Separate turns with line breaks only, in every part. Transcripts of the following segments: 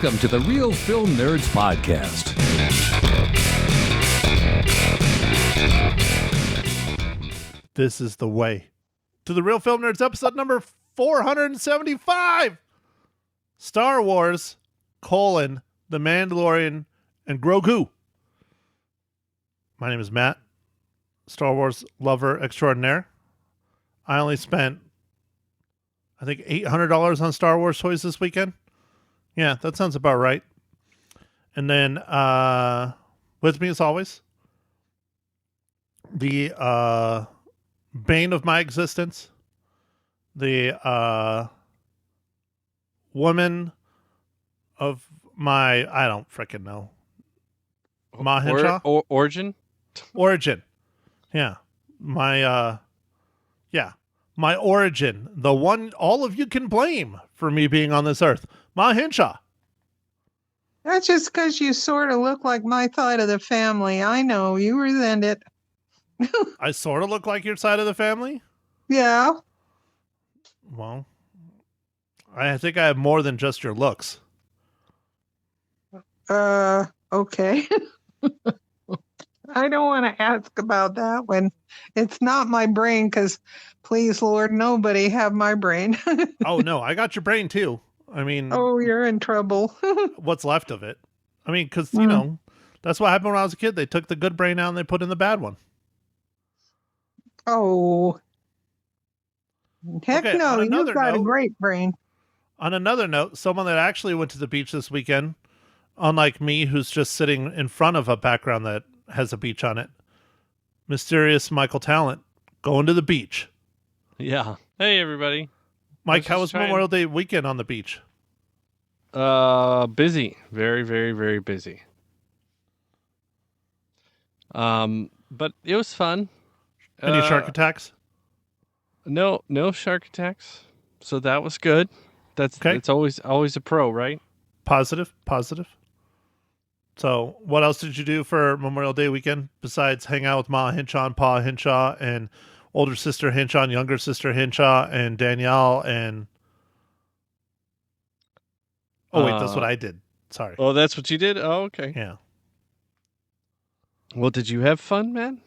Welcome to the Real Film Nerds Podcast.
This is the way to the Real Film Nerds episode number 475. Star Wars, The Mandalorian, and Grogu. My name is Matt, Star Wars lover extraordinaire. I only spent, I think, $800 on Star Wars toys this weekend. Yeah, that sounds about right. And then with me as always, the bane of my existence, the woman of my, I don't frickin' know. Ma Henshaw?
Origin?
Origin. Yeah. My origin. The one all of you can blame for me being on this earth. Ma Henshaw.
That's just because you sort of look like my side of the family. I know, you resent it.
I sort of look like your side of the family?
Yeah.
Well, I think I have more than just your looks.
Okay. I don't want to ask about that when it's not my brain, because please, Lord, nobody have my brain.
Oh, no, I got your brain too. I mean...
Oh, you're in trouble.
What's left of it. I mean, because, you know, that's what happened when I was a kid. They took the good brain out and they put in the bad one.
Oh. Heck
Okay,
no, you've got a great brain.
On another note, someone that actually went to the beach this weekend, unlike me, who's just sitting in front of a background that has a beach on it, mysterious Michael Talent, going to the beach.
Yeah. Hey, everybody.
Mike, how was Memorial Day weekend on the beach?
Busy. Very, very, very busy. But it was fun.
Any shark attacks?
No shark attacks. So that was good. It's always a pro, right?
Positive. So what else did you do for Memorial Day weekend besides hang out with Ma Henshaw and Pa Henshaw and older sister Henshaw and younger sister Henshaw and Danielle and... Oh, wait, that's what I did. Sorry.
Oh, that's what you did? Oh, okay.
Yeah.
Well, did you have fun, man?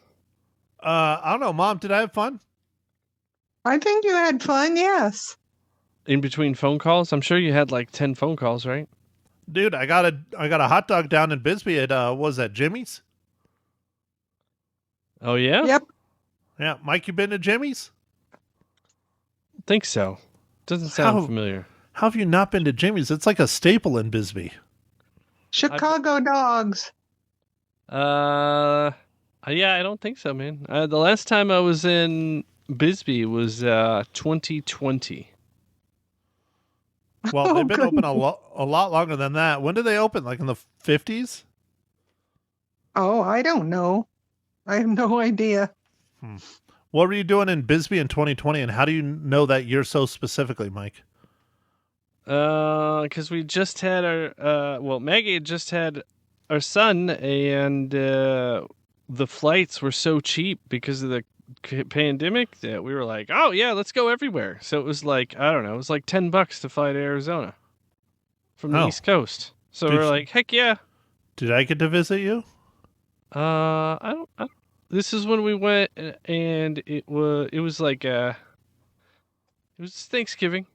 I don't know, Mom, did I have fun?
I think you had fun, yes.
In between phone calls? I'm sure you had like 10 phone calls, right?
Dude, I got a hot dog down in Bisbee at what was that, Jimmy's?
Oh, yeah?
Yep.
Yeah, Mike, you been to Jimmy's?
Think so. Doesn't sound familiar.
How have you not been to Jimmy's? It's like a staple in Bisbee.
Chicago dogs.
Yeah, I don't think so, man. The last time I was in Bisbee was 2020.
Well, they've been open a lot longer than that. When did they open? Like in the 50s?
Oh, I don't know. I have no idea.
What were you doing in Bisbee in 2020, and how do you know that year so specifically, Mike?
Because we just had Maggie had just had our son, and the flights were so cheap because of the pandemic that we were like, oh yeah, let's go everywhere. So it was like, I don't know, it was like $10 to fly to Arizona from the East Coast. So we're like, heck yeah.
Did I get to visit you?
I don't. This is when we went, and it was Thanksgiving.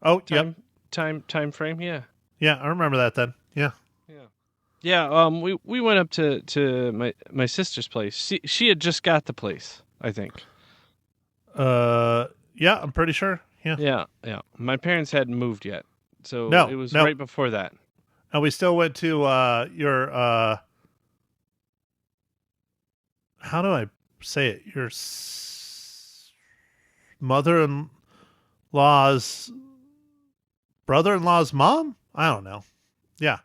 Oh, yep.
Time frame, yeah.
Yeah, I remember that then. Yeah.
Yeah, we went up to my sister's place. She had just got the place, I think.
Yeah, I'm pretty sure. Yeah.
Yeah. My parents hadn't moved yet. So it was right before that.
And we still went to your how do I say it? Your mother-in-law's brother-in-law's mom? I don't know. Yeah.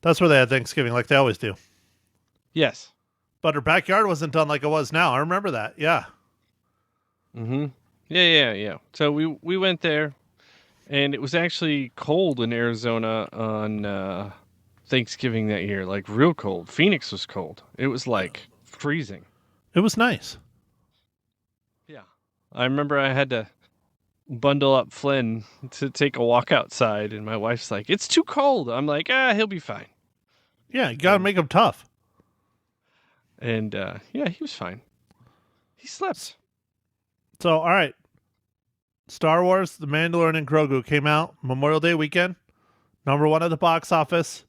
That's where they had Thanksgiving, like they always do.
Yes.
But her backyard wasn't done like it was now. I remember that. Yeah.
Mm-hmm. Yeah. So we went there, and it was actually cold in Arizona on Thanksgiving that year, like real cold. Phoenix was cold. It was like freezing.
It was nice.
Yeah. I remember I had to bundle up Flynn to take a walk outside, and my wife's like, "It's too cold." I'm like, he'll be fine.
Yeah, you got to make him tough.
And yeah, he was fine. He slept.
So, all right. Star Wars, The Mandalorian and Grogu came out Memorial Day weekend. #1 at the box office.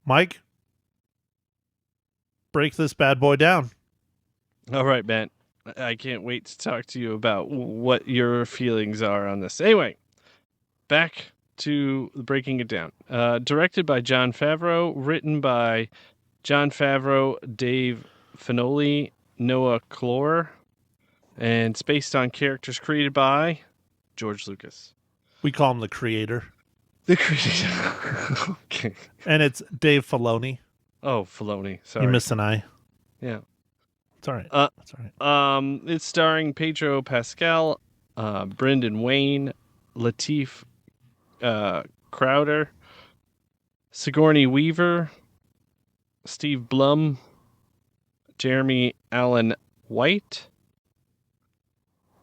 Mike, break this bad boy down.
All right, man. I can't wait to talk to you about what your feelings are on this. Anyway, back to breaking it down. Directed by Jon Favreau, written by Jon Favreau, Dave Filoni, Noah Clore, and it's based on characters created by George Lucas.
We call him the creator.
The creator. Okay.
And it's Dave Filoni.
Oh, Filoni. Sorry.
You missed an I.
Yeah.
It's all right.
That's
all right.
It's starring Pedro Pascal, Brendan Wayne, Lateef Crowder, Sigourney Weaver, Steve Blum, Jeremy Allen White,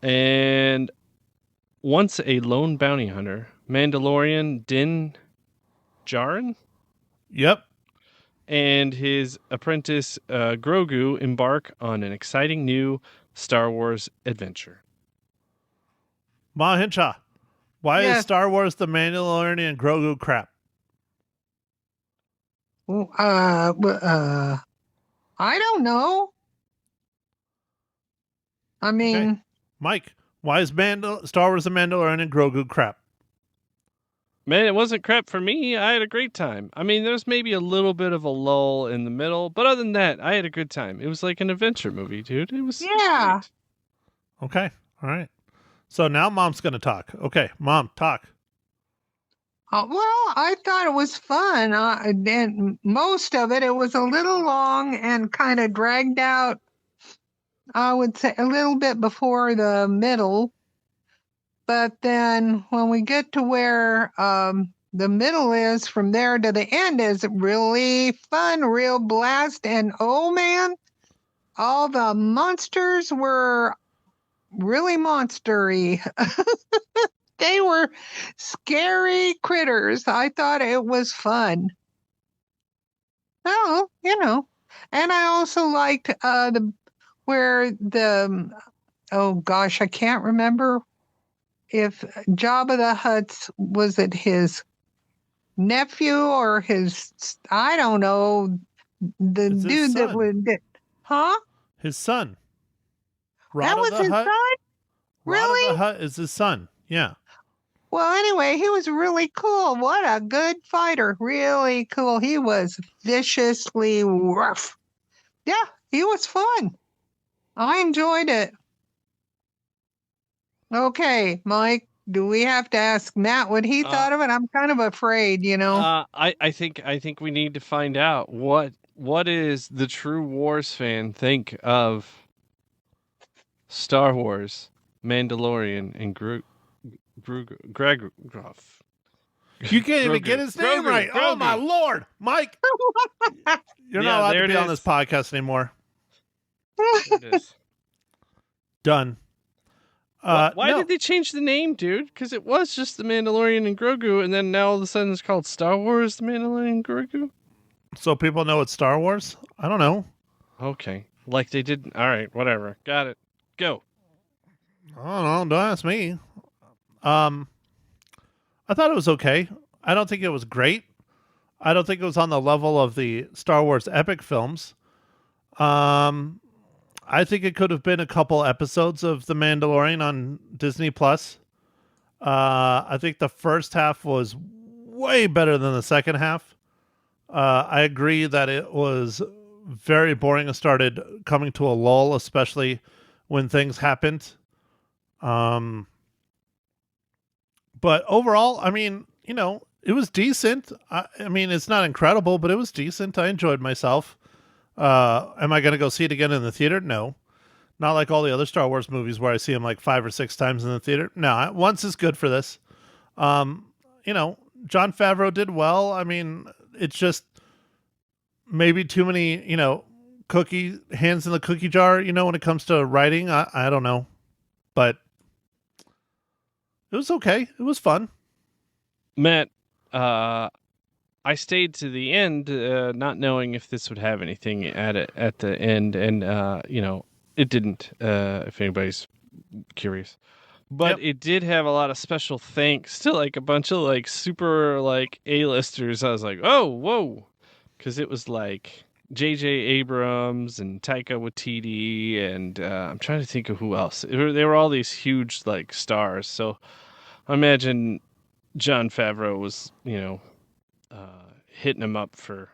and once a lone bounty hunter, Mandalorian Din Djarin.
Yep.
And his apprentice Grogu embark on an exciting new Star Wars adventure.
Ma Hinshaw, why is
Yes.
Star Wars The Mandalorian and Grogu crap?
I don't know. I mean,
Okay. Mike, why is Star Wars The Mandalorian and Grogu crap?
Man, it wasn't crap for me. I had a great time. I mean, there's maybe a little bit of a lull in the middle, but other than that, I had a good time. It was like an adventure movie, dude. It was
Yeah.
great.
Okay. All right. So now Mom's going to talk. Okay. Mom, talk.
well, I thought it was fun. And most of it, it was a little long and kind of dragged out. I would say a little bit before the middle. But then when we get to where the middle is, from there to the end is really fun, real blast. And oh man, all the monsters were really monstery. They were scary critters. I thought it was fun. Oh, and I also liked oh gosh, I can't remember if Jabba the Hutt's, was it his nephew or his, I don't know, the
It's his
dude that
son.
would, huh?
His son.
That was his son? Really?
Rod of the Hutt is his son. Yeah.
Well, anyway, he was really cool. What a good fighter. Really cool. He was viciously rough. Yeah, he was fun. I enjoyed it. Okay, Mike, do we have to ask Matt what he thought of it? I'm kind of afraid,
I think we need to find out what is the true Wars fan think of Star Wars, Mandalorian, and Grogu.
You can't even
Grogu.
get his name
Grogu.
right. Oh,
Grogu.
my Lord. Mike, you're
Yeah,
not allowed
there
to
it
be on
is.
this podcast anymore.
There it is.
Done.
Why
no.
did they change the name, dude? Because it was just The Mandalorian and Grogu, and then now all of a sudden it's called Star Wars, The Mandalorian and Grogu?
So people know it's Star Wars? I don't know.
Okay. Like they did. All right, whatever. Got it. Go.
I don't know. Don't ask me. I thought it was okay. I don't think it was great. I don't think it was on the level of the Star Wars epic films. I think it could have been a couple episodes of The Mandalorian on Disney Plus. I think the first half was way better than the second half. I agree that it was very boring and started coming to a lull, especially when things happened. But overall, I mean, it was decent. I mean, it's not incredible, but it was decent. I enjoyed myself. Am I going to go see it again in the theater? No. Not like all the other Star Wars movies where I see them like 5 or 6 times in the theater. No, once is good for this. Jon Favreau did well. I mean, it's just maybe too many, hands in the cookie jar, when it comes to writing. I don't know. But It was okay. It was fun.
Matt, I stayed to the end, not knowing if this would have anything at the end, and it didn't. If anybody's curious, but
Yep.
it did have a lot of special thanks to like a bunch of like super like A-listers. I was like, oh, whoa, because it was like J.J. Abrams and Taika Waititi, and I'm trying to think of who else. They were all these huge like stars. So I imagine Jon Favreau was, hitting him up for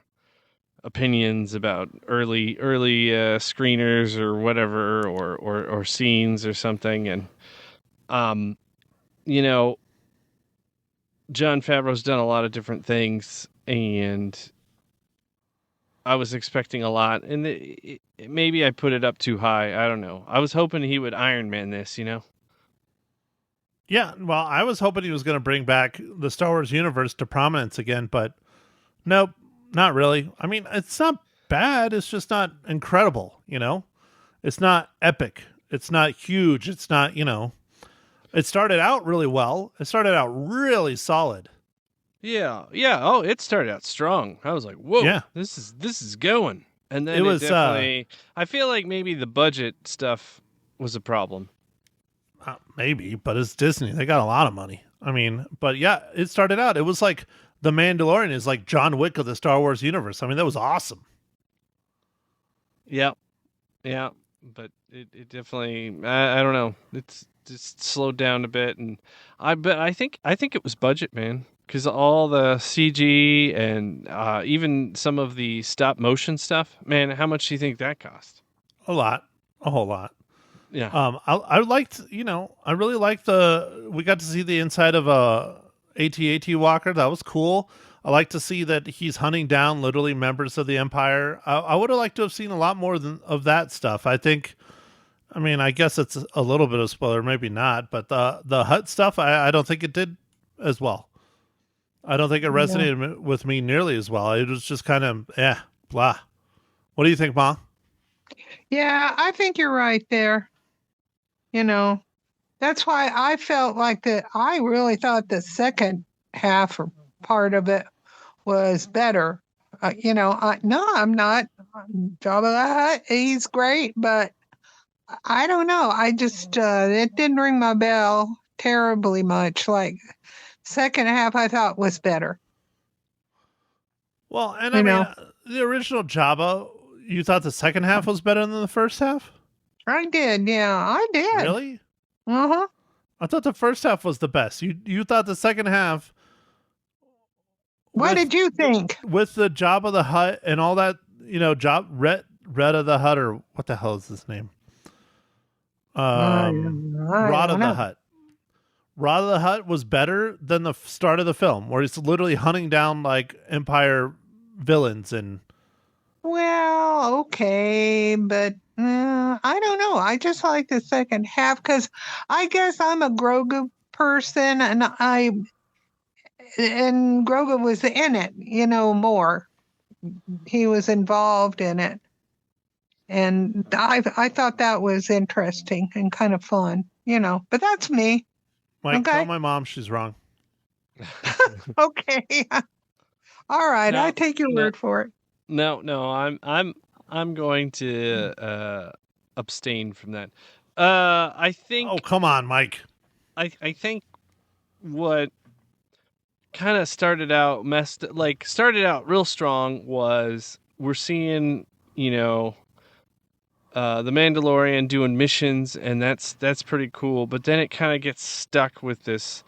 opinions about early screeners or whatever, or scenes or something, and um, you know, Jon Favreau's done a lot of different things, and I was expecting a lot, and maybe I put it up too high. I don't know. I was hoping he would Iron Man this.
Yeah, well, I was hoping he was going to bring back the Star Wars universe to prominence again, but nope, not really. I mean, it's not bad. It's just not incredible, you know? It's not epic. It's not huge. It's not, it started out really well. It started out really solid.
Yeah, yeah. Oh, it started out strong. I was like, "Whoa,
Yeah.
this is going." And
It
then it
was,
definitely. I feel like maybe the budget stuff was a problem.
maybe, but it's Disney. They got a lot of money. I mean, but yeah, it started out. It was like The Mandalorian is like John Wick of the Star Wars universe. I mean, that was awesome.
Yeah, yeah. But it definitely. I don't know. It's just slowed down a bit, and I think it was budget, man. Because all the CG and even some of the stop motion stuff, man, how much do you think that cost?
A lot, a whole lot.
Yeah.
I liked, I really liked we got to see the inside of a AT-AT Walker. That was cool. I like to see that he's hunting down literally members of the Empire. I would have liked to have seen a lot more of that stuff. I mean, I guess it's a little bit of spoiler, maybe not, but the Hut stuff, I don't think it did as well. I don't think it
Yeah.
resonated with me nearly as well. It was just kind of, blah. What do you think, Ma?
Yeah, I think you're right there. You know, that's why I felt like I really thought the second half or part of it was better. No, I'm not. Jabba the Hutt, he's great, but I don't know. I just, it didn't ring my bell terribly much. Like, second half I thought was better.
Well, and I
You
mean,
know,
the original Jabba, you thought the second half was better than the first half?
I did. Yeah, I did.
Really?
Uh-huh.
I thought the first half was the best. You thought the second half
What
with
did you think?
with the Jabba the Hutt and all that, Job Red of the Hutt, or what the hell is his name?
I
Rod of
don't
the
know.
Hutt. Rod of the Hutt was better than the start of the film, where he's literally hunting down like Empire villains and
Well, okay, but I don't know. I just like the second half because I guess I'm a Grogu person, and Grogu was in it, more. He was involved in it, and I thought that was interesting and kind of fun, But that's me.
Mike. Tell
Okay,
my mom she's wrong.
okay, all right. I
No,
take your
no,
word for it.
no. I'm going to abstain from that. I
Oh,
think
come on, Mike.
I think what kind of started out real strong was we're seeing the Mandalorian doing missions, and that's pretty cool. But then it kind of gets stuck with this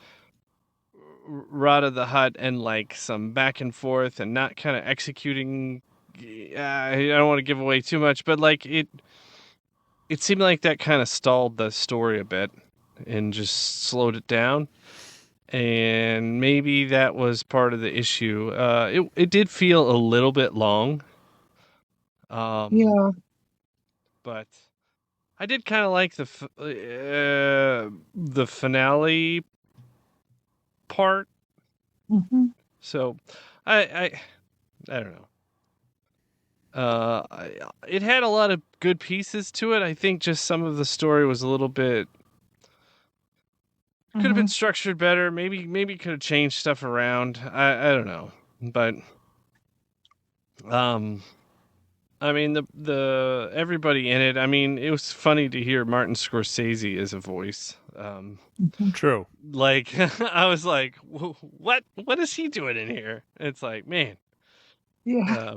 Rod of the Hut and like some back and forth and not kind of executing. I don't want to give away too much, but like it seemed like that kind of stalled the story a bit and just slowed it down. And maybe that was part of the issue. It did feel a little bit long.
Yeah.
But I did kind of like the finale part.
Hmm.
So I don't know. It had a lot of good pieces to it. I think just some of the story was a little bit Could have been structured better. Maybe could have changed stuff around. I don't know, but I mean the everybody in it. I mean, it was funny to hear Martin Scorsese as a voice.
True.
Like I was like, what is he doing in here? It's like, man.
Yeah.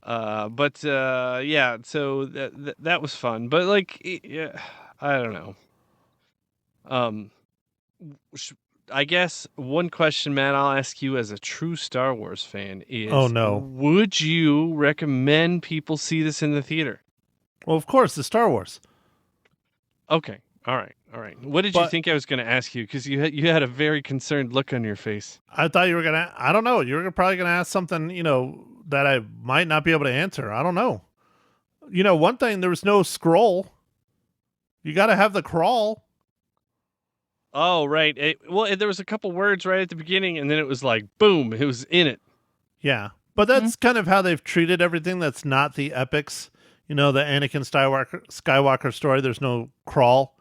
But yeah. So that was fun. But like, yeah, I don't know. Um, I guess one question, Matt, I'll ask you as a true Star Wars fan is,
Oh, no.
would you recommend people see this in the theater?
Well, of course, it's Star Wars.
Okay. All right. What did you
But-
think I was going to ask you? Because you had a very concerned look on your face.
I thought you were gonna. I don't know. You were probably gonna ask something, that I might not be able to answer. I don't know. One thing, there was no scroll. You got to have the crawl.
Oh, right. There was a couple words right at the beginning, and then it was like, boom, it was in it.
Yeah, but that's kind of how they've treated everything that's not the epics. The Anakin Skywalker story. There's no crawl,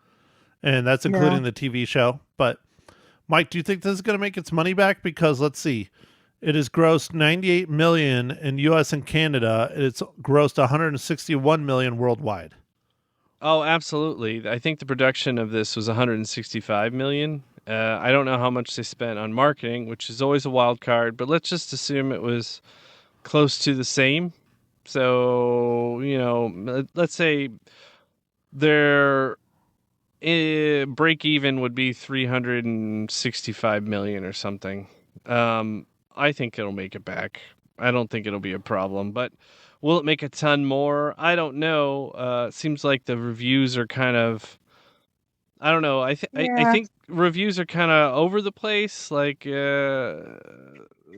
and that's including the TV show. But Mike, do you think this is going to make its money back? Because let's see, it has grossed $98 million in U.S. and Canada. It's grossed $161 million worldwide.
Oh, absolutely. I think the production of this was $165 million. I don't know how much they spent on marketing, which is always a wild card, but let's just assume it was close to the same. So, let's say their break even would be $365 million or something. I think it'll make it back. I don't think it'll be a problem, but will it make a ton more? I don't know. It seems like the reviews are kind of, I don't know. I think reviews are kind of over the place. Like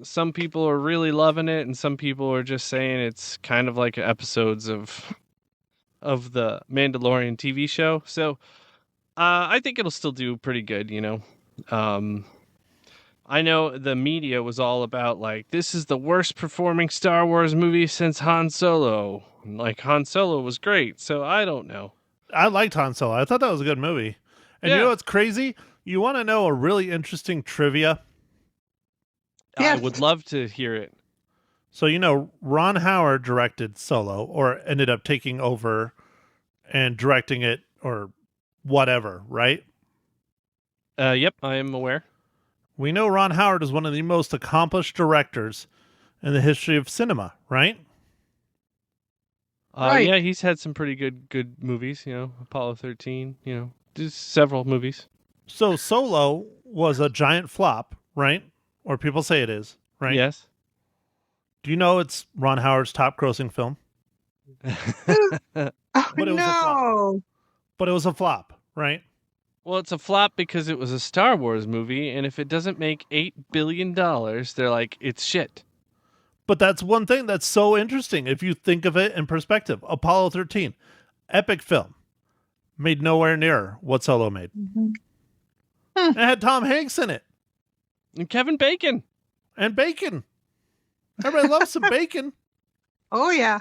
some people are really loving it, and some people are just saying it's kind of like episodes of the Mandalorian TV show. So I think it'll still do pretty good. I know the media was all about like, this is the worst performing Star Wars movie since Han Solo. Like, Han Solo was great, so I don't know.
I liked Han Solo. I thought that was a good movie. And you know what's crazy? You want to know a really interesting trivia?
Yes.
I would love to hear it.
So, Ron Howard directed Solo, or ended up taking over and directing it, or whatever, right?
Yep, I am aware.
We know Ron Howard is one of the most accomplished directors in the history of cinema, right?
Right.
Yeah, he's had some pretty good movies, Apollo 13, just several movies.
So Solo was a giant flop, right? Or people say it is, right?
Yes.
Do you know it's Ron Howard's top grossing film?
Oh,
But it was a flop.
no.
But it was a flop, right?
Well, it's a flop because it was a Star Wars movie, and if it doesn't make $8 billion, they're like, it's shit.
But that's one thing that's so interesting if you think of it in perspective. Apollo 13, epic film, made nowhere near what Solo made. It had Tom Hanks in it.
And Kevin Bacon.
And bacon. Everybody loves some bacon.
Oh, yeah.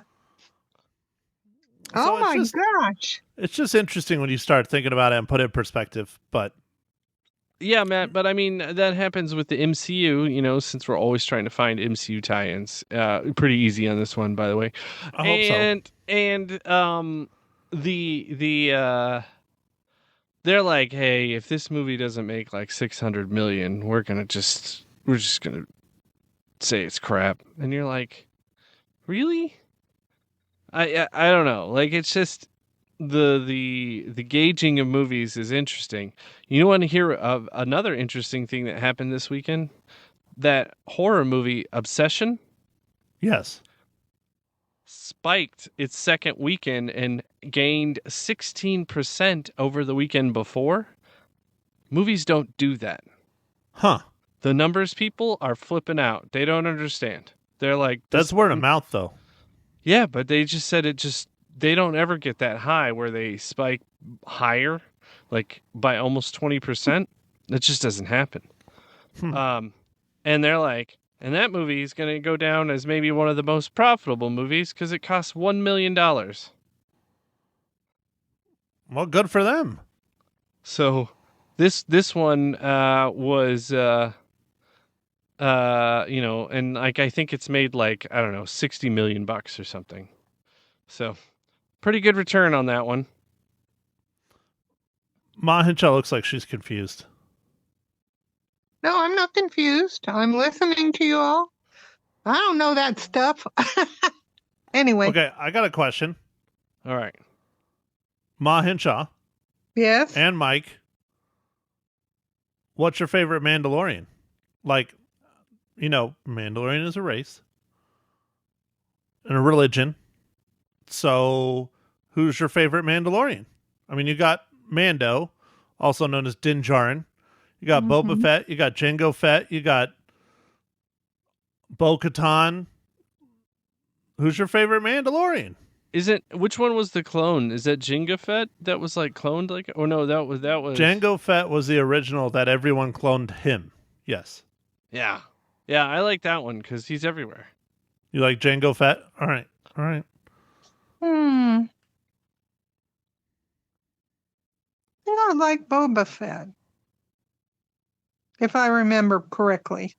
So
Oh, my gosh.
It's just interesting when you start thinking about it and put it in perspective. But
Yeah, Matt, but I mean, that happens with the MCU, since we're always trying to find MCU tie-ins. Pretty easy on this one, by the way.
I hope so.
And they're like, hey, if this movie doesn't make like 600 million, we're just gonna say it's crap. And you're like, really? I don't know. Like, it's just the gauging of movies is interesting. You want to hear of another interesting thing that happened this weekend? That horror movie Obsession
yes.
spiked its second weekend and gained 16% over the weekend before. Movies don't do that.
Huh.
The numbers people are flipping out. They don't understand. They're like,
That's word of mouth, though.
Yeah, but they just said they don't ever get that high where they spike higher, like by almost 20%. That just doesn't happen. And they're like, and that movie is going to go down as maybe one of the most profitable movies because it costs $1 million.
Well, good for them.
So This one was and like I think it's made like I don't know $60 million or something. So pretty good return on that one.
Ma Hinshaw looks like she's confused.
No, I'm not confused. I'm listening to you all. I don't know that stuff. Anyway.
Okay, I got a question.
All right.
Ma Hinshaw
Yes.
and Mike, what's your favorite Mandalorian? Like, Mandalorian is a race and a religion. So, who's your favorite Mandalorian? I mean, you got Mando, also known as Din Djarin. You got Boba Fett. You got Jango Fett. You got Bo-Katan. Who's your favorite Mandalorian?
Which one was the clone? Is that Jango Fett that was like cloned like? Oh no, that was
Jango Fett was the original that everyone cloned him. Yes.
Yeah, I like that one because he's everywhere.
You like Jango Fett? All right.
I think I like Boba Fett, if I remember correctly.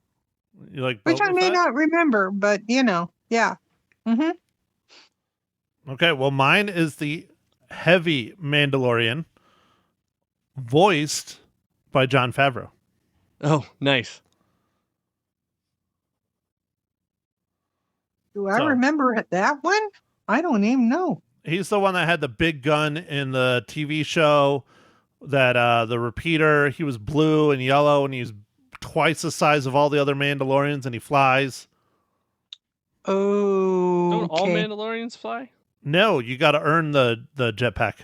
You like Boba
Which I may
Fett?
not remember, but yeah. Mm-hmm.
Okay, well, mine is the heavy Mandalorian, voiced by Jon Favreau.
Oh, nice.
Do I remember that one? I don't even know.
He's the one that had the big gun in the TV show, that the repeater. He was blue and yellow, and he's twice the size of all the other Mandalorians, and he flies.
Oh,
Don't all Mandalorians fly?
No, you got to earn the jetpack.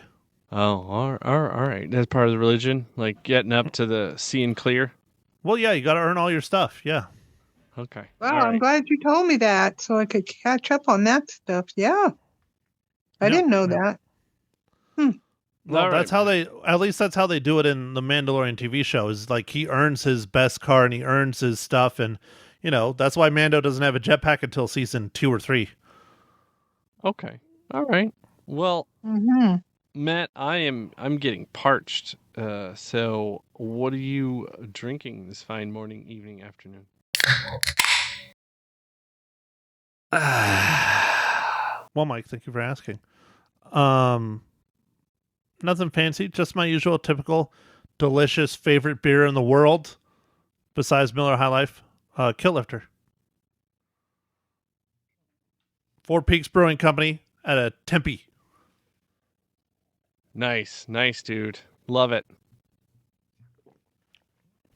Oh, all right. That's part of the religion, like getting up to the seeing clear.
Well, yeah, you got to earn all your stuff. Yeah.
Okay.
Well,
all
I'm
right.
glad you told me that so I could catch up on that stuff. Yeah. I didn't know that.
Well,
All
that's
right.
how at least that's how they do it in the Mandalorian TV show, is like he earns his best car and he earns his stuff. And, that's why Mando doesn't have a jetpack until season 2 or 3.
Okay. All right. Well, Matt, I'm getting parched. So what are you drinking this fine morning, evening, afternoon?
Well, Mike, thank you for asking. Nothing fancy, just my usual typical delicious favorite beer in the world besides Miller High Life, Kill Lifter. Four Peaks Brewing Company out of Tempe.
Nice, dude. Love it.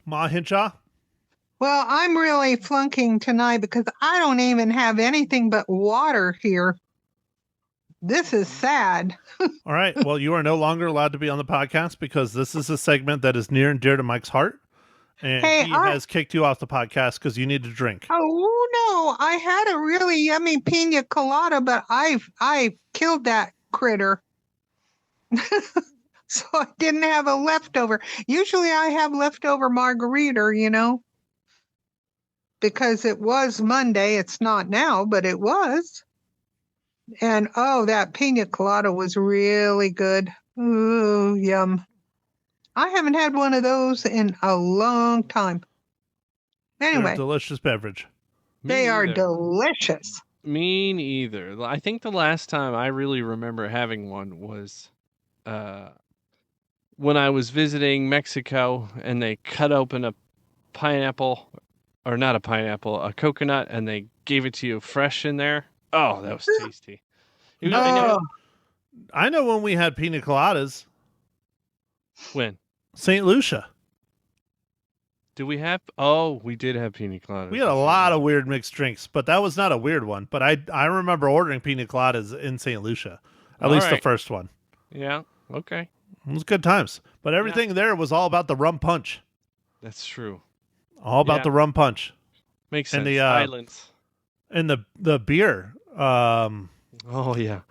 Ma Hinshaw?
Well, I'm really flunking tonight because I don't even have anything but water here. This is sad.
All right. Well, you are no longer allowed to be on the podcast because this is a segment that is near and dear to Mike's heart. And he has kicked you off the podcast because you need to drink.
Oh, no. I had a really yummy pina colada, but I killed that critter. So I didn't have a leftover. Usually I have leftover margarita, because it was Monday. It's not now, but it was. And that pina colada was really good. Ooh, yum. I haven't had one of those in a long time. Anyway.
They're a delicious beverage.
They are delicious.
Me neither. I think the last time I really remember having one was when I was visiting Mexico and they cut open a pineapple, or not a pineapple, a coconut, and they gave it to you fresh in there. Oh, that was tasty.
I know when we had pina coladas.
When?
St. Lucia.
Do we have? Oh, we did have pina coladas.
We had a lot of weird mixed drinks, but that was not a weird one. But I remember ordering pina coladas in St. Lucia, at least the first one.
Yeah. Okay.
It was good times. But everything there was all about the rum punch.
That's true.
All about the rum punch.
Makes sense.
And the
Islands.
And the beer.
Oh yeah.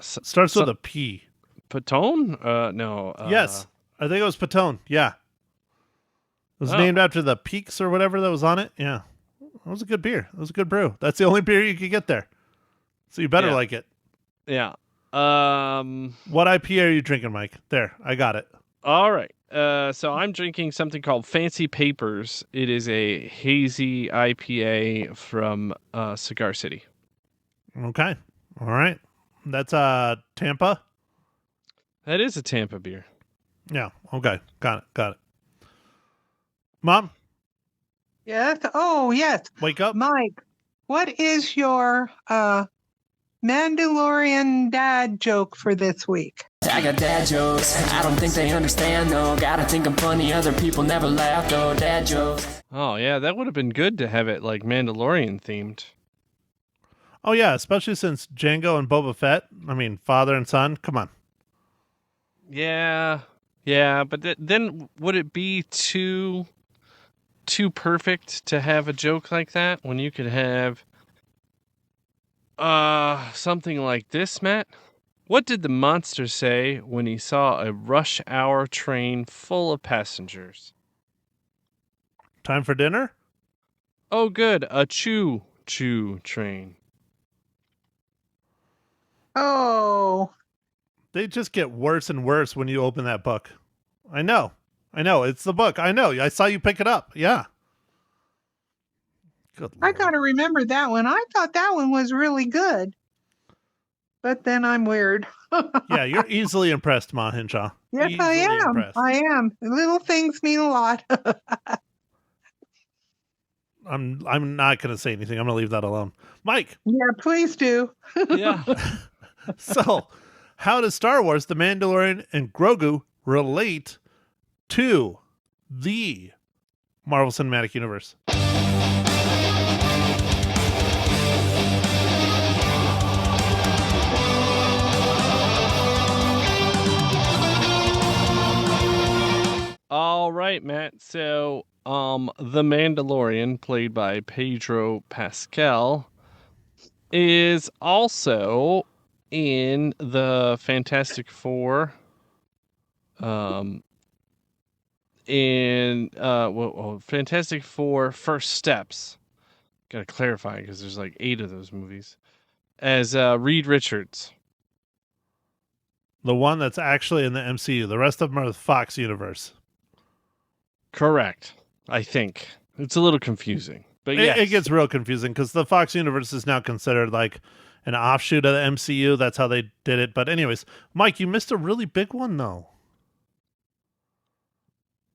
Starts with a P.
Patone? No.
Yes. I think it was Patone. Yeah. It was named after the peaks or whatever that was on it. Yeah. It was a good beer. It was a good brew. That's the only beer you could get there. So you better like it.
Yeah.
What IPA are you drinking, Mike? There, I got it.
All right. So I'm drinking something called Fancy Papers. It is a hazy IPA from Cigar City.
Okay. All right. That's Tampa?
That is a Tampa beer.
Yeah. Okay. Got it. Mom,
Yes. Oh, yes.
wake up.
Mike, what is your Mandalorian dad joke for this week?
I got dad jokes. I don't think they understand though. Gotta think I'm funny. Other people never laugh though. Dad jokes.
Oh, yeah, that would have been good to have it like Mandalorian themed.
Oh, yeah, especially since Django and Boba Fett, I mean, father and son, come on.
Yeah, but then would it be too perfect to have a joke like that when you could have something like this, Matt? What did the monster say when he saw a rush hour train full of passengers?
Time for dinner?
Oh, good, a choo-choo train.
Oh,
They just get worse and worse when you open that book. I know. It's the book. I know. I saw you pick it up. Yeah. Good
I
Lord.
got to remember that one. I thought that one was really good. But then I'm weird.
Yeah, you're easily impressed, Ma Hinshaw.
Yes, I
Easily
am.
impressed.
I am. Little things mean a lot.
I'm not going to say anything. I'm going to leave that alone. Mike,
Yeah, please do.
Yeah.
so how does Star Wars, The Mandalorian, and Grogu relate to the Marvel Cinematic Universe?
All right, Matt. So, the Mandalorian, played by Pedro Pascal, is also in the Fantastic Four. Fantastic Four First Steps. Got to clarify because there's like 8 of those movies. As Reed Richards.
The one that's actually in the MCU. The rest of them are the Fox universe.
Correct. I think it's a little confusing, but yes.
It gets real confusing because the Fox universe is now considered like an offshoot of the MCU. That's how they did it. But anyways, Mike, you missed a really big one though.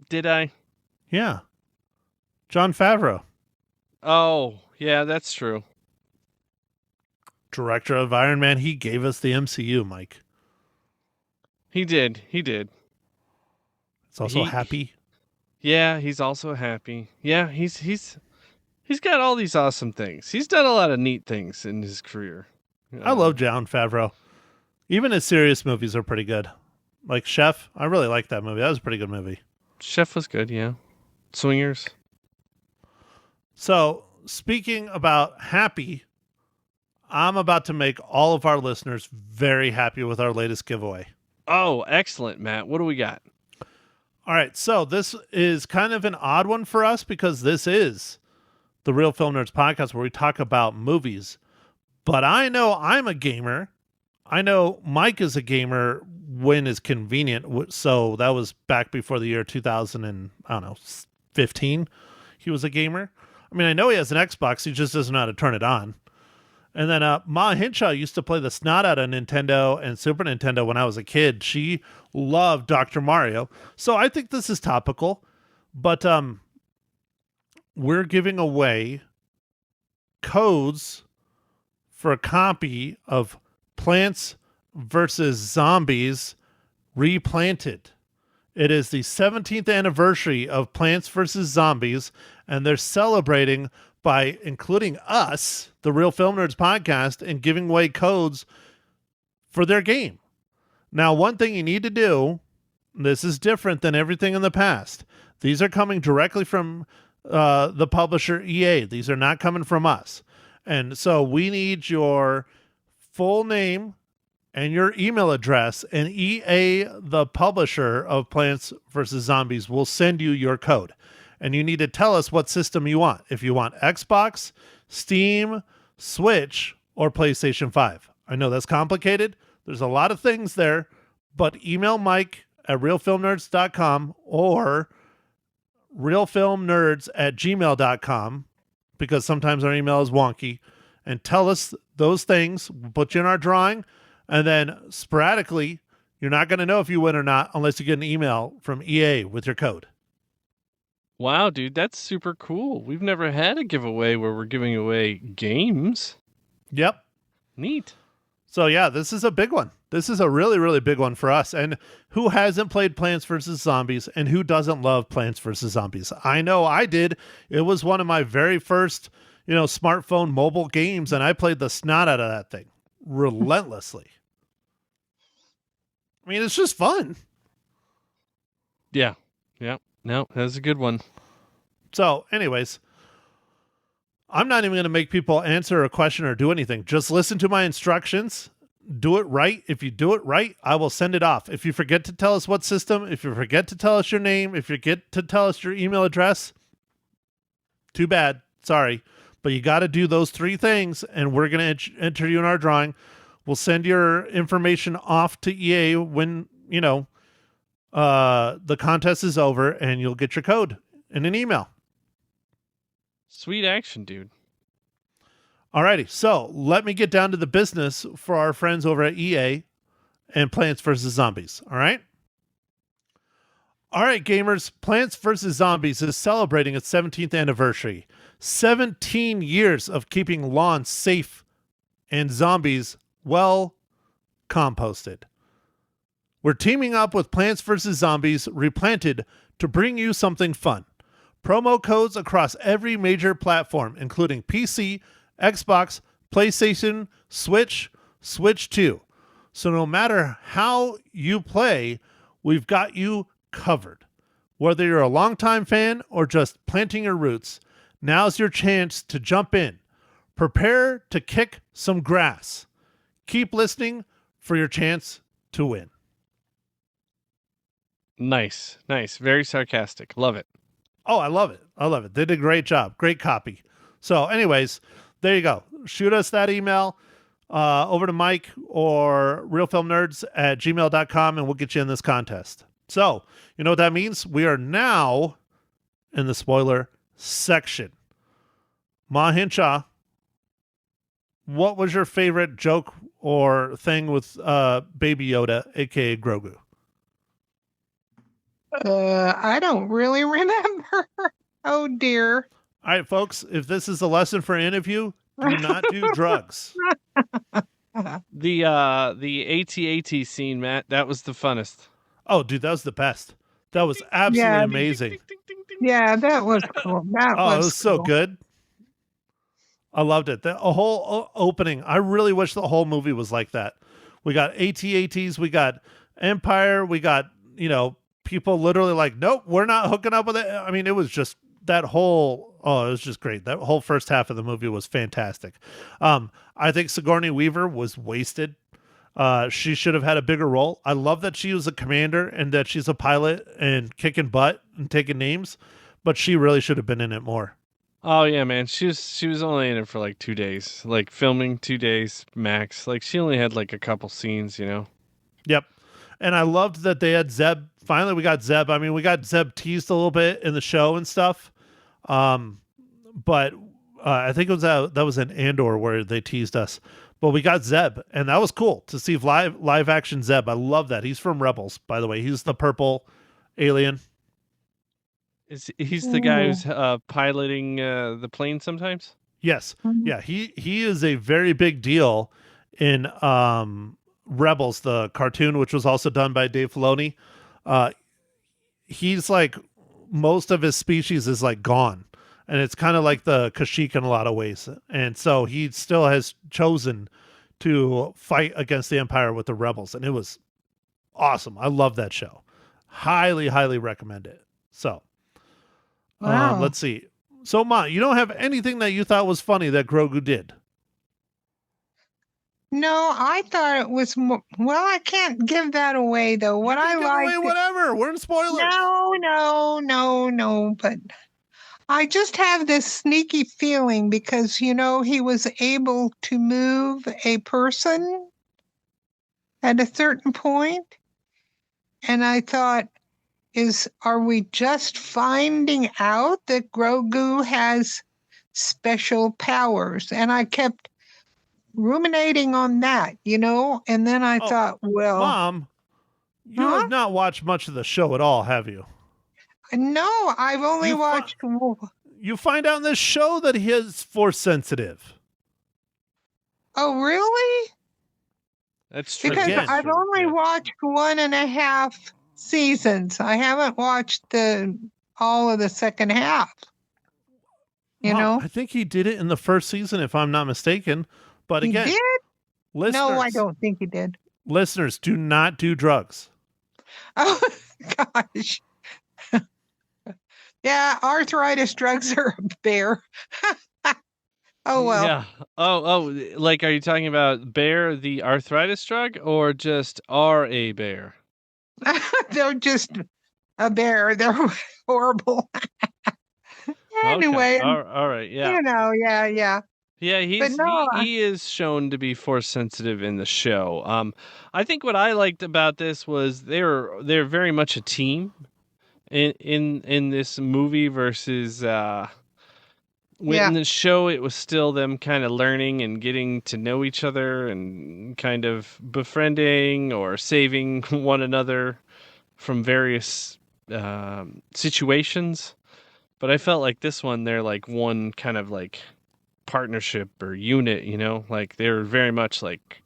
Did I?
Yeah. Jon Favreau,
Oh, yeah, that's true.
director of Iron Man. He gave us the MCU, Mike.
He did.
It's also
He-
happy.
Yeah, he's also happy. Yeah, he's got all these awesome things. He's done a lot of neat things in his career.
I love Jon Favreau. Even his serious movies are pretty good. Like Chef, I really like that movie. That was a pretty good movie.
Chef was good, yeah. Swingers.
So, speaking about happy, I'm about to make all of our listeners very happy with our latest giveaway.
Oh, excellent, Matt. What do we got?
All right, so this is kind of an odd one for us because this is the Real Film Nerds podcast where we talk about movies. But I know I'm a gamer. I know Mike is a gamer when is convenient. So that was back before the year 2000 and, I don't know, 15. He was a gamer. I mean, I know he has an Xbox. He just doesn't know how to turn it on. And then Ma Hinshaw used to play the snot out of Nintendo and Super Nintendo when I was a kid. She loved Dr. Mario. So I think this is topical. But we're giving away codes for a copy of Plants vs. Zombies Replanted. It is the 17th anniversary of Plants vs. Zombies, and they're celebrating by including us, the Real Film Nerds podcast, and giving away codes for their game. Now, one thing you need to do, this is different than everything in the past. These are coming directly from the publisher EA. These are not coming from us. And so we need your full name and your email address, and EA, the publisher of Plants vs. Zombies, will send you your code. And you need to tell us what system you want. If you want Xbox, Steam, Switch, or PlayStation 5. I know that's complicated, There's a lot of things there, but email Mike at realfilmnerds.com or realfilmnerds@gmail.com, because sometimes our email is wonky, and tell us those things. We'll put you in our drawing, and then sporadically, you're not going to know if you win or not unless you get an email from EA with your code.
Wow, dude, that's super cool. We've never had a giveaway where we're giving away games.
Yep.
Neat.
So yeah, this is a big one. This is a really, really big one for us. And who hasn't played Plants vs. Zombies, and who doesn't love Plants vs. Zombies? I know I did. It was one of my very first, smartphone mobile games, and I played the snot out of that thing relentlessly. I mean, it's just fun.
Yeah. No, that's a good one.
So anyways, I'm not even going to make people answer a question or do anything. Just listen to my instructions. Do it right. If you do it right, I will send it off. If you forget to tell us what system, if you forget to tell us your name, if you forget to tell us your email address, too bad. Sorry. But you got to do those 3 things, and we're going to enter you in our drawing. We'll send your information off to EA when, the contest is over, and you'll get your code in an email.
Sweet action, dude.
Alrighty, so let me get down to the business for our friends over at EA and Plants vs. Zombies. All right, gamers, Plants vs. Zombies is celebrating its 17th anniversary. 17 years of keeping lawns safe and zombies well composted. We're teaming up with Plants vs. Zombies Replanted to bring you something fun. Promo codes across every major platform, including PC, Xbox, PlayStation, Switch, Switch 2. So no matter how you play, we've got you covered. Whether you're a longtime fan or just planting your roots, now's your chance to jump in. Prepare to kick some grass. Keep listening for your chance to win.
Nice. Very sarcastic. Love it.
Oh, I love it. They did a great job. Great copy. So anyways, there you go. Shoot us that email over to Mike or realfilmnerds@gmail.com, and we'll get you in this contest. So you know what that means? We are now in the spoiler section. Ma Hinshaw, what was your favorite joke or thing with Baby Yoda, aka Grogu?
I don't really remember. Oh dear.
All right, folks, if this is a lesson for any of you, do not do drugs.
The AT-AT scene, Matt, that was the funnest.
Oh, dude, that was the best. That was absolutely amazing.
Yeah, that was cool. It
was so good. I loved it. The whole opening, I really wish the whole movie was like that. We got AT-ATs, we got Empire, we got, people literally like, nope, we're not hooking up with it. I mean, it was just that whole, it was just great. That whole first half of the movie was fantastic. I think Sigourney Weaver was wasted. She should have had a bigger role. I love that she was a commander and that she's a pilot and kicking butt and taking names, but she really should have been in it more.
Oh yeah, man. She was only in it for like 2 days, like filming 2 days max. Like she only had like a couple scenes,
Yep. And I loved that they had Zeb. Finally, we got Zeb. I mean, we got Zeb teased a little bit in the show and stuff. But I think that was in Andor where they teased us. But we got Zeb, and that was cool to see live action Zeb. I love that. He's from Rebels, by the way. He's the purple alien.
He's the guy who's piloting the plane sometimes?
Yes. Yeah, he is a very big deal in Rebels, the cartoon, which was also done by Dave Filoni. He's like, most of his species is like gone, and it's kind of like the Kashyyyk in a lot of ways. And so he still has chosen to fight against the Empire with the Rebels, and it was awesome. I love that show. Highly, highly recommend it. So,
Wow.
Let's see. So, Ma, you don't have anything that you thought was funny that Grogu did?
No, I thought it was more, well, I can't give that away though. What I like,
Whatever. We're in spoilers.
No, but I just have this sneaky feeling because he was able to move a person. at a certain point, and I thought, are we just finding out that Grogu has special powers? And I kept ruminating on that, and then I
Oh,
thought, well,
Mom, you
huh?
have not watched much of the show at all, have you?
No, I've only
You fi-
watched.
You find out in this show that he is force sensitive.
Oh, really?
That's true.
Because
Again.
I've only watched 1.5 seasons. I haven't watched all of the second half.
Mom, I think he did it in the first season, if I'm not mistaken. But again,
he did?
listeners,
No, I don't think he did.
Listeners, do not do drugs.
Oh gosh. Yeah, arthritis drugs are a bear. Oh well.
Yeah. Oh, like, are you talking about Bear, the arthritis drug, or just R.A. Bear?
They're just a bear. They're horrible. Anyway,
Okay. All right. Yeah.
yeah.
Yeah,
But no,
he is shown to be force sensitive in the show. I think what I liked about this was they're very much a team in this movie versus in the show it was still them kind of learning and getting to know each other and kind of befriending or saving one another from various situations. But I felt like this one, they're like one kind of like partnership or unit, like they're very much like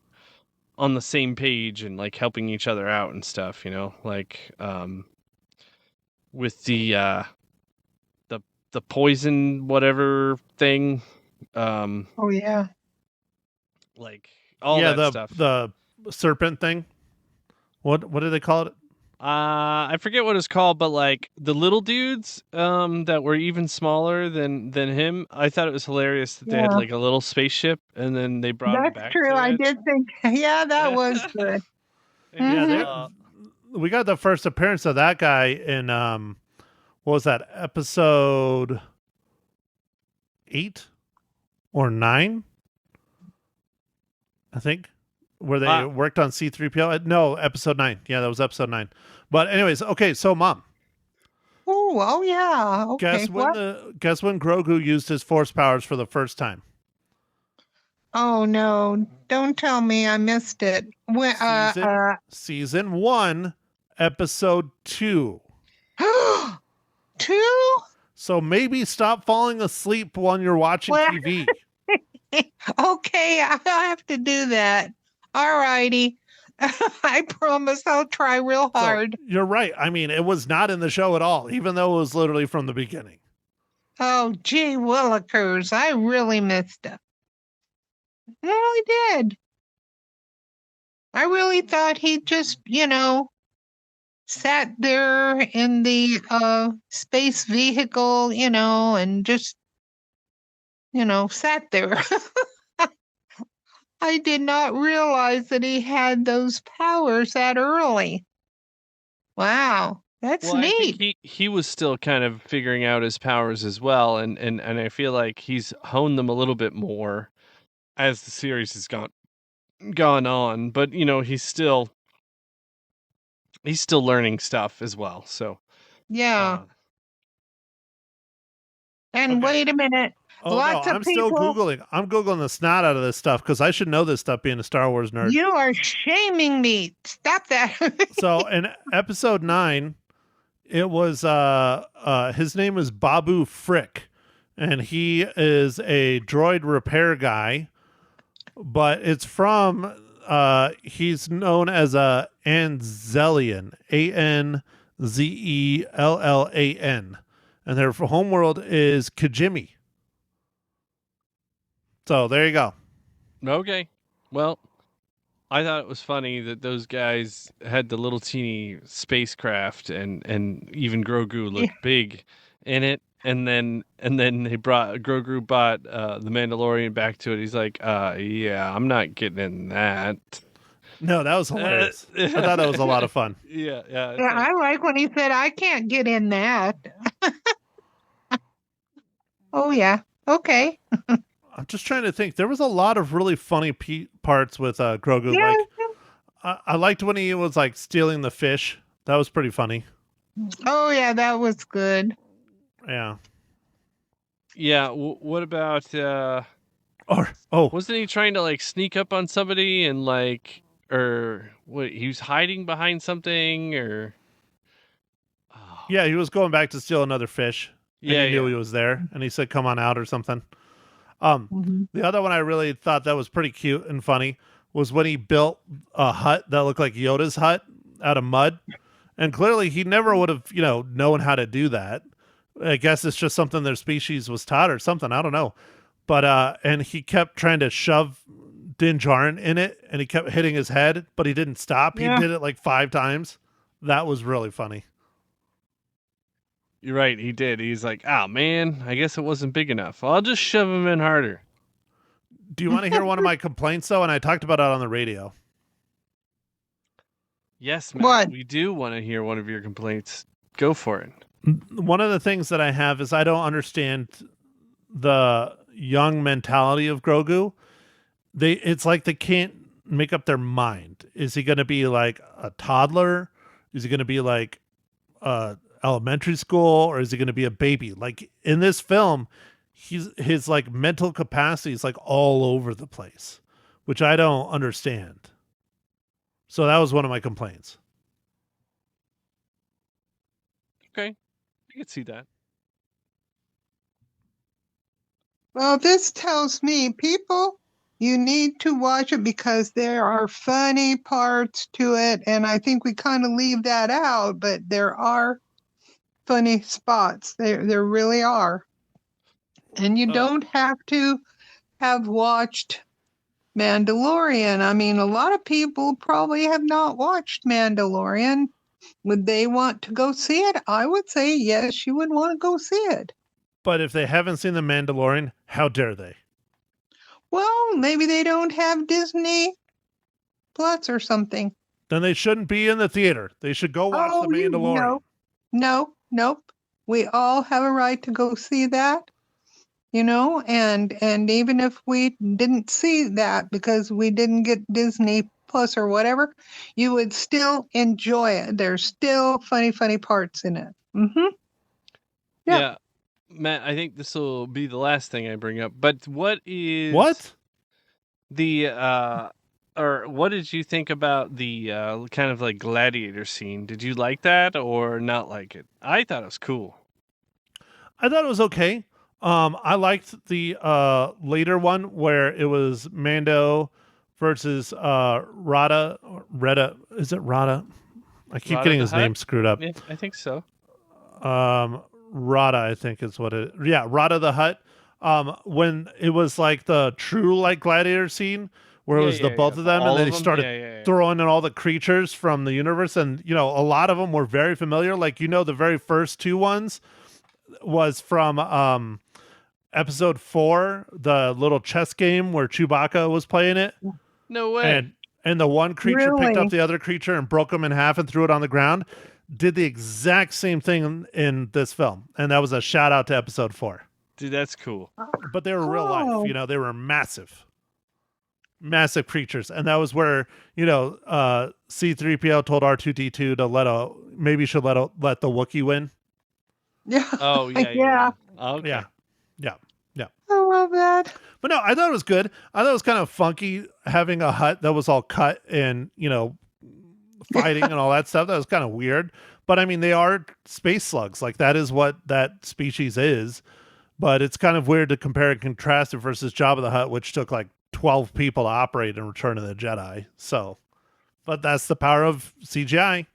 on the same page and like helping each other out and stuff, like with the poison whatever thing,
oh yeah.
like all that stuff.
The serpent thing. What do they call it?
I forget what it's called, but like the little dudes that were even smaller than him. I thought it was hilarious that they had like a little spaceship and then they brought him back.
That's true.
To
I
it.
did think, yeah, that was good.
Yeah, we got the first appearance of that guy in what was that, episode 8 or 9? I think, where they worked on C-3PO. No, episode 9. Yeah, that was episode 9. But anyways, okay, so Mom.
Oh yeah. Okay.
Guess when Grogu used his force powers for the first time?
Oh no! Don't tell me I missed it. When
Season 1, episode 2.
2?
So maybe stop falling asleep when you're watching TV.
Okay, I have to do that. All righty. I promise I'll try real hard.
So, you're right. I mean, it was not in the show at all, even though it was literally from the beginning.
Oh, gee willikers. I really missed it. I really did. I really thought he just, sat there in the space vehicle, and just, sat there. I did not realize that he had those powers that early. Wow, that's neat.
I think he was still kind of figuring out his powers as well, and I feel like he's honed them a little bit more as the series has gone on. But he's still learning stuff as well. So
yeah. And
okay.
Wait a minute.
Oh,
Lots
no,
of
I'm
people...
still Googling. I'm Googling the snot out of this stuff because I should know this stuff being a Star Wars nerd.
You are shaming me. Stop that.
So in episode 9, it was his name is Babu Frick, and he is a droid repair guy, but it's from he's known as a Anzellan, Anzellan, and their homeworld is Kijimi. So there you go.
Okay. Well, I thought it was funny that those guys had the little teeny spacecraft and even Grogu looked big in it. And then Grogu brought the Mandalorian back to it. He's like, yeah, I'm not getting in that.
No, that was hilarious. I thought that was a lot of fun.
Yeah.
I like when he said, I can't get in that. Oh, yeah. Okay.
I'm just trying to think. There was a lot of really funny parts with Grogu.
Yeah.
I liked when he was like stealing the fish. That was pretty funny.
Oh yeah, that was good.
Yeah.
Yeah. What about?
Oh,
Wasn't he trying to like sneak up on somebody and like, or what? He was hiding behind something, or? Oh.
yeah, he was going back to steal another fish.
Yeah.
And he knew
Yeah.
he was there, and he said, "Come on out" or something.
Mhm.
The other one I really thought that was pretty cute and funny was when he built a hut that looked like Yoda's hut out of mud, and clearly he never would have, known how to do that. I guess it's just something their species was taught or something. I don't know. But and he kept trying to shove Din Djarin in it, and he kept hitting his head, but he didn't stop.
Yeah.
He did it like 5 times. That was really funny.
You're right. He did. He's like, oh man, I guess it wasn't big enough. I'll just shove him in harder.
Do you want to hear one of my complaints though? And I talked about it on the radio.
Yes, Matt.
What?
We do want to hear one of your complaints. Go for it.
One of the things that I have is I don't understand the young mentality of Grogu. It's like they can't make up their mind. Is he going to be like a toddler? Is he going to be like elementary school, or is he going to be a baby? Like in this film, his like mental capacity is like all over the place, which I don't understand. So that was one of my complaints.
Okay. I can see that.
Well, this tells me, people, you need to watch it because there are funny parts to it, and I think we kind of leave that out, but there are funny spots. There really are. And you don't have to have watched Mandalorian. I mean, a lot of people probably have not watched Mandalorian. Would they want to go see it? I would say yes, you would want to go see it.
But if they haven't seen The Mandalorian, how dare they?
Well, maybe they don't have Disney Plus or something.
Then they shouldn't be in the theater. They should go watch The Mandalorian.
Nope. We all have a right to go see that, and even if we didn't see that because we didn't get Disney Plus or whatever, you would still enjoy it. There's still funny parts in it. Mm-hmm.
Yeah. Matt, I think this will be the last thing I bring up. But what is
the
or what did you think about the kind of like gladiator scene? Did you like that or not like it? I thought it was cool.
I thought it was okay. I liked the later one where it was Mando versus Rada. Is it Rada? I keep getting his name screwed up.
Yeah, I think so.
Rada, I think is what it. Yeah, Rada the Hutt. When it was like the true like gladiator scene where it was both of them,
all
and they
of them?
started throwing in all the creatures from the universe, and a lot of them were very familiar. Like the very first 2 ones was from episode 4, the little chess game where Chewbacca was playing it.
No way.
And the one creature picked
Really?
up the other creature and broke him in half and threw it on the ground. Did the exact same thing in this film, and that was a shout out to episode 4.
Dude, that's cool.
But they were real life, they were massive creatures, and that was where C-3PO told R2-D2 to maybe you should let the Wookiee win.
Yeah.
Oh yeah.
Yeah.
Okay.
Yeah.
I love that.
But no, I thought it was good. I thought it was kind of funky having a hut that was all cut and fighting and all that stuff. That was kind of weird. But I mean, they are space slugs. Like that is what that species is. But it's kind of weird to compare and contrast it versus Jabba the Hutt, which took like 12 people to operate in Return of the Jedi. So, but that's the power of CGI,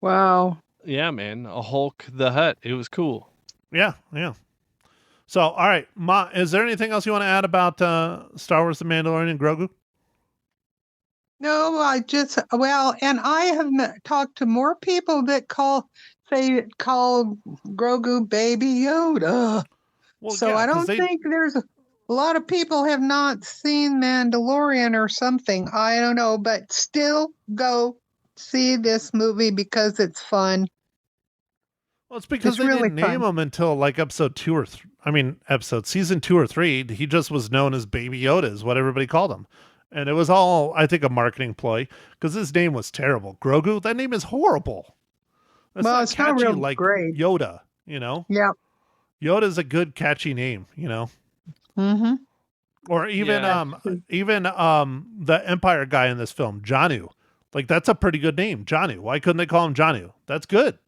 Wow.
Yeah, man. A Hulk the Hutt. It was cool.
Yeah. So, all right, Ma, is there anything else you want to add about Star Wars: The Mandalorian and Grogu?
No, and I have talked to more people that call Grogu Baby Yoda.
Well,
So
yeah,
I
'cause
don't think there's a lot of people have not seen Mandalorian or something. I don't know, but still go see this movie because it's fun.
Well, it's because
It's
they
really
didn't name
fun.
him until like season 2 or 3. He just was known as Baby Yoda, is what everybody called him. And it was all, I think, a marketing ploy because his name was terrible. Grogu, that name is horrible. That's
Well,
not
it's not
catchy
real
like
great.
Yoda, you know?
Yep.
Yoda's a good catchy name, you know?
Mm-hmm.
Or even
Yeah.
the Empire guy in this film, Janu. Like that's a pretty good name, Janu. Why couldn't they call him Janu? That's good.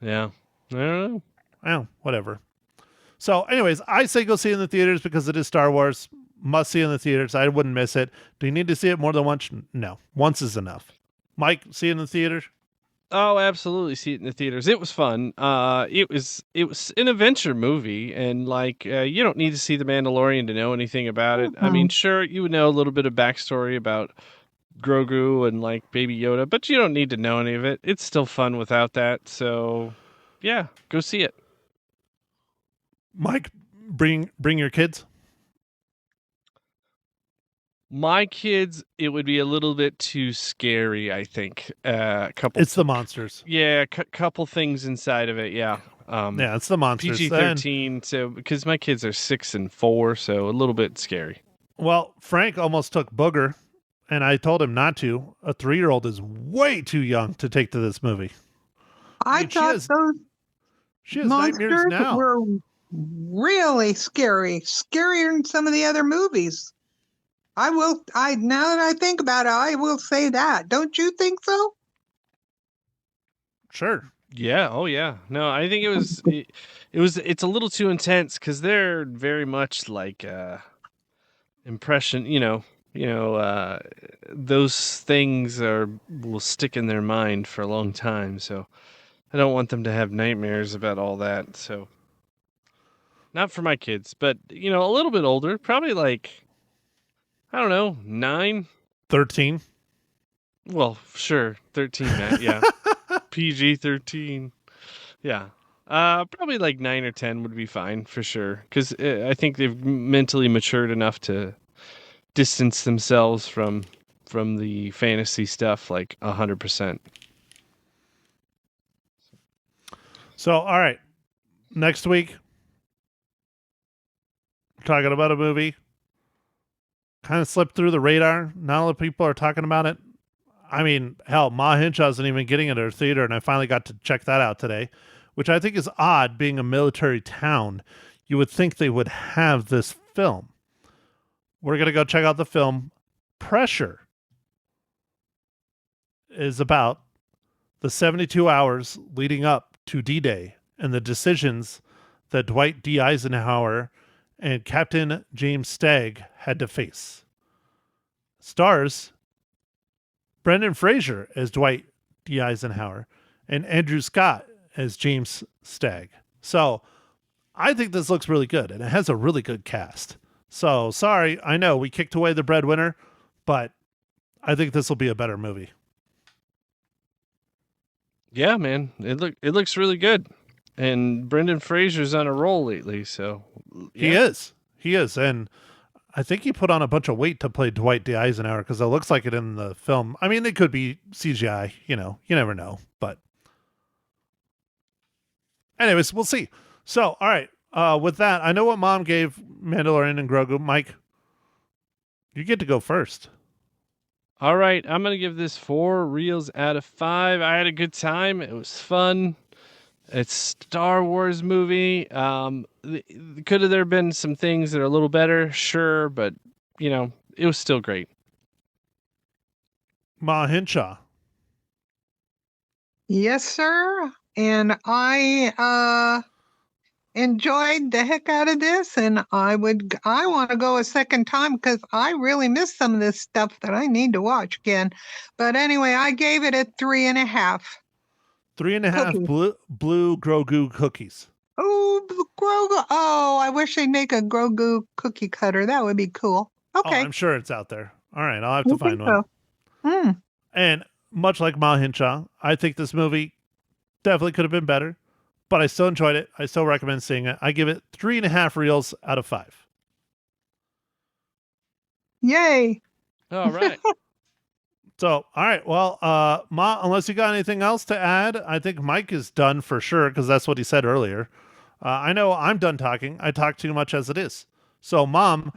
Yeah. I don't know.
Oh, whatever. So, anyways, I say go see it in the theaters because it is Star Wars. Must see in the theaters. I wouldn't miss it. Do you need to see it more than once? No. Once is enough. Mike, see it in the theater?
Oh, absolutely. See it in the theaters. It was fun. It was an adventure movie, and like you don't need to see The Mandalorian to know anything about it. I mean, sure, you would know a little bit of backstory about Grogu and like Baby Yoda, but you don't need to know any of it. It's still fun without that. So, yeah, go see it.
Mike, bring your kids.
My kids, it would be a little bit too scary. I think. Couple.
It's the monsters.
Yeah, couple things inside of it. Yeah.
Yeah, it's the monsters.
PG-13. So because my kids are 6 and 4, so a little bit scary.
Well, Frank almost took Booger, and I told him not to. A 3-year-old is way too young to take to this movie.
I
mean,
thought those
She has nightmares
monsters
now.
were really scary, scarier than some of the other movies. Now that I think about it, I will say that. Don't you think so?
Sure.
Yeah. Oh, yeah. No, I think it's a little too intense because they're very much like impression. Those things will stick in their mind for a long time. So I don't want them to have nightmares about all that. So not for my kids, but a little bit older, probably like I don't know, 9.
13.
Well, sure, 13. Matt, yeah. PG-13. Yeah. Probably like 9 or 10 would be fine for sure. Because I think they've mentally matured enough to distance themselves from the fantasy stuff like 100%.
So, all right. Next week, we're talking about a movie. Kind of slipped through the radar. Not a lot of people are talking about it. I mean, hell, Ma Hinshaw isn't even getting it at her theater, and I finally got to check that out today, which I think is odd, being a military town. You would think they would have this film. We're going to go check out the film. Pressure is about the 72 hours leading up to D-Day and the decisions that Dwight D. Eisenhower and Captain James Stagg had to face. Stars Brendan Fraser as Dwight D. Eisenhower and Andrew Scott as James Stagg. So I think this looks really good, and it has a really good cast. So sorry, I know we kicked away the breadwinner, but I think this will be a better movie.
Yeah, man, it looks really good, and Brendan Fraser's on a roll lately, so yeah.
He is, and I think he put on a bunch of weight to play Dwight D. Eisenhower because it looks like it in the film. I mean, it could be CGI, you never know. But anyways, we'll see. So, all right, with that, I know what Mom gave Mandalorian and Grogu. Mike, you get to go first.
All right, I'm going to give this 4 reels out of 5. I had a good time. It was fun. It's Star Wars movie. Could have there been some things that are a little better? Sure, but, it was still great.
Ma Hinshaw.
Yes, sir. And I enjoyed the heck out of this, and I want to go a second time because I really missed some of this stuff that I need to watch again. But anyway, I gave it a 3.5.
3.5 blue Grogu cookies.
Oh, Grogu. Oh, I wish they'd make a Grogu cookie cutter. That would be cool. Okay.
Oh, I'm sure it's out there. All right, I'll have to find one.
So.
And much like Ma Hinshaw, I think this movie definitely could have been better, but I still enjoyed it. I still recommend seeing it. I give it 3.5 reels out of 5.
Yay.
All right.
So, all right. Well, Ma, unless you got anything else to add, I think Mike is done for sure because that's what he said earlier. I know I'm done talking. I talk too much as it is. So, Mom,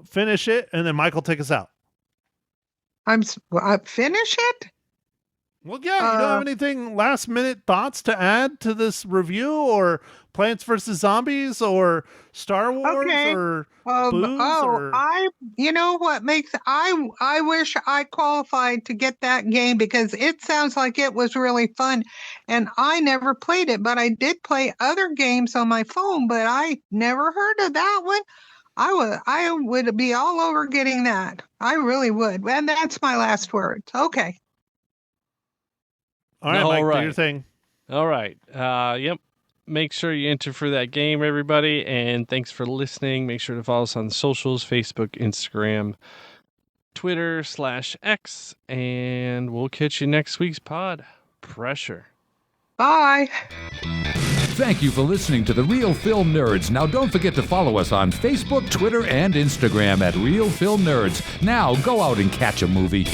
finish it, and then Mike will take us out.
Finish it?
Well, yeah, you don't have anything last minute thoughts to add to this review, or Plants vs. Zombies, or Star Wars,
Okay.
or booze,
you know what makes I wish I qualified to get that game because it sounds like it was really fun, and I never played it, but I did play other games on my phone, but I never heard of that one. I would be all over getting that. I really would, and that's my last words. Okay.
All right,
All
Mike, do
right.
your thing.
All right. Yep. Make sure you enter for that game, everybody. And thanks for listening. Make sure to follow us on the socials, Facebook, Instagram, Twitter /X. And we'll catch you next week's pod. Pressure.
Bye.
Thank you for listening to The Real Film Nerds. Now, don't forget to follow us on Facebook, Twitter, and Instagram at Real Film Nerds. Now, go out and catch a movie.